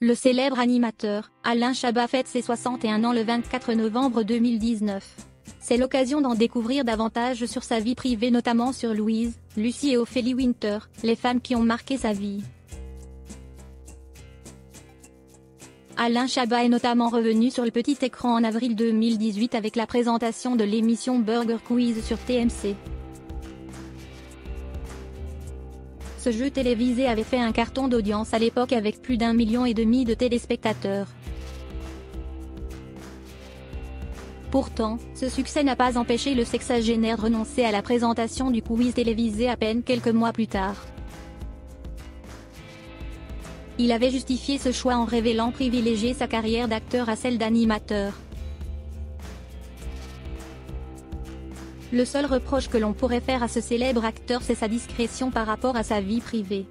Le célèbre animateur, Alain Chabat fête ses 61 ans le 24 novembre 2019. C'est l'occasion d'en découvrir davantage sur sa vie privée, notamment sur Louise, Lucie et Ophélie Winter, les femmes qui ont marqué sa vie. Alain Chabat est notamment revenu sur le petit écran en avril 2018 avec la présentation de l'émission Burger Quiz sur TMC. Ce jeu télévisé avait fait un carton d'audience à l'époque avec plus d'1,5 million de téléspectateurs. Pourtant, ce succès n'a pas empêché le sexagénaire de renoncer à la présentation du quiz télévisé à peine quelques mois plus tard. Il avait justifié ce choix en révélant privilégier sa carrière d'acteur à celle d'animateur. Le seul reproche que l'on pourrait faire à ce célèbre acteur, c'est sa discrétion par rapport à sa vie privée.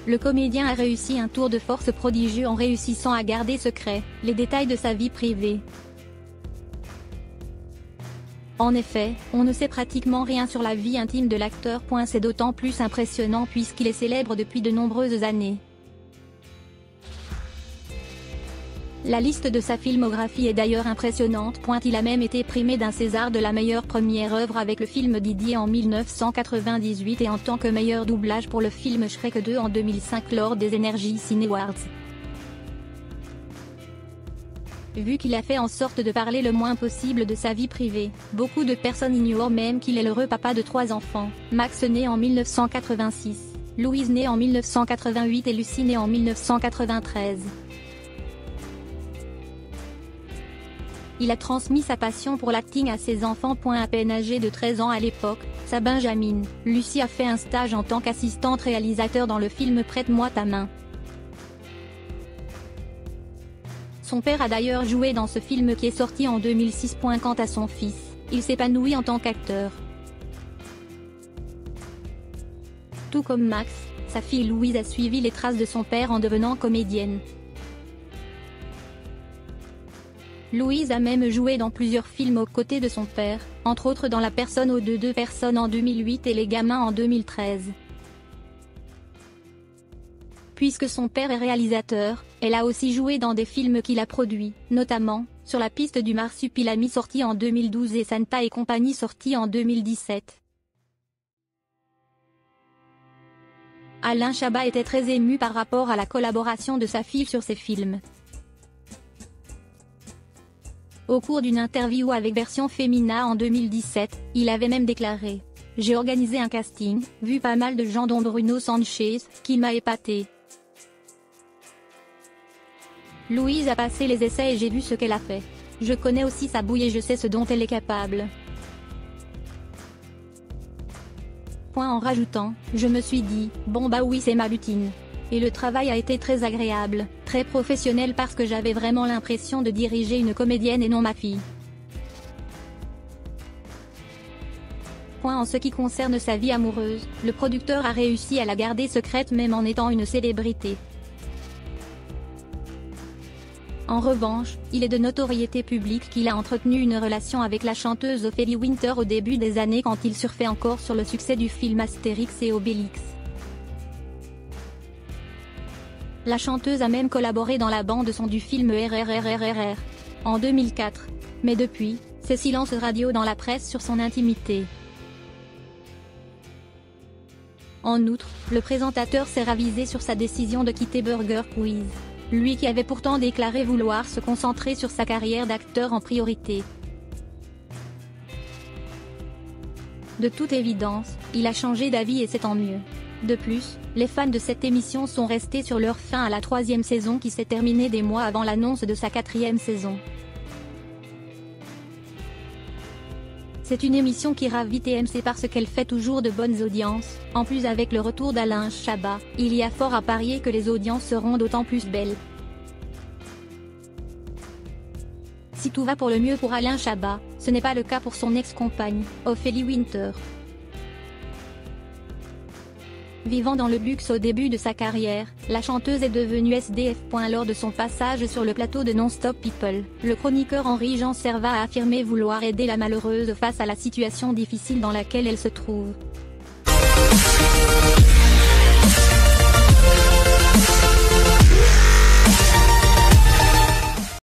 Le comédien a réussi un tour de force prodigieux en réussissant à garder secret les détails de sa vie privée. En effet, on ne sait pratiquement rien sur la vie intime de l'acteur. C'est d'autant plus impressionnant puisqu'il est célèbre depuis de nombreuses années. La liste de sa filmographie est d'ailleurs impressionnante. Il a même été primé d'un César de la meilleure première œuvre avec le film Didier en 1998 et en tant que meilleur doublage pour le film Shrek 2 en 2005 lors des Energy Cine Awards. Vu qu'il a fait en sorte de parler le moins possible de sa vie privée, beaucoup de personnes ignorent même qu'il est l'heureux papa de 3 enfants, Max né en 1986, Louise née en 1988 et Lucie née en 1993. Il a transmis sa passion pour l'acting à ses enfants. À peine âgée de 13 ans à l'époque, sa Benjamine, Lucie a fait un stage en tant qu'assistante réalisateur dans le film Prête-moi ta main. Son père a d'ailleurs joué dans ce film qui est sorti en 2006. Quant à son fils, il s'épanouit en tant qu'acteur. Tout comme Max, sa fille Louise a suivi les traces de son père en devenant comédienne. Louise a même joué dans plusieurs films aux côtés de son père, entre autres dans La personne aux deux personnes en 2008 et Les gamins en 2013. Puisque son père est réalisateur, elle a aussi joué dans des films qu'il a produits, notamment Sur la piste du marsupilami sorti en 2012 et Santa et compagnie sorti en 2017. Alain Chabat était très ému par rapport à la collaboration de sa fille sur ses films. Au cours d'une interview avec Version Femina en 2017, il avait même déclaré : « J'ai organisé un casting, vu pas mal de gens dont Bruno Sanchez, qui m'a épaté. Louise a passé les essais et j'ai vu ce qu'elle a fait. Je connais aussi sa bouille et je sais ce dont elle est capable. » En rajoutant : « Je me suis dit, bon bah oui c'est ma lutine. Et le travail a été très agréable, très professionnel parce que j'avais vraiment l'impression de diriger une comédienne et non ma fille. » En ce qui concerne sa vie amoureuse, le producteur a réussi à la garder secrète même en étant une célébrité. En revanche, il est de notoriété publique qu'il a entretenu une relation avec la chanteuse Ophélie Winter au début des années quand il surfait encore sur le succès du film Astérix et Obélix. La chanteuse a même collaboré dans la bande-son du film RRRRRR en 2004. Mais depuis, c'est silence radio dans la presse sur son intimité. En outre, le présentateur s'est ravisé sur sa décision de quitter Burger Quiz, lui qui avait pourtant déclaré vouloir se concentrer sur sa carrière d'acteur en priorité. De toute évidence, il a changé d'avis et c'est tant mieux. De plus, les fans de cette émission sont restés sur leur faim à la 3e saison qui s'est terminée des mois avant l'annonce de sa 4e saison. C'est une émission qui ravit TMC parce qu'elle fait toujours de bonnes audiences. En plus, avec le retour d'Alain Chabat, il y a fort à parier que les audiences seront d'autant plus belles. Si tout va pour le mieux pour Alain Chabat, ce n'est pas le cas pour son ex-compagne, Ophélie Winter. Vivant dans le luxe au début de sa carrière, la chanteuse est devenue SDF. Lors de son passage sur le plateau de Non-Stop People, le chroniqueur Henri-Jean Servat a affirmé vouloir aider la malheureuse face à la situation difficile dans laquelle elle se trouve.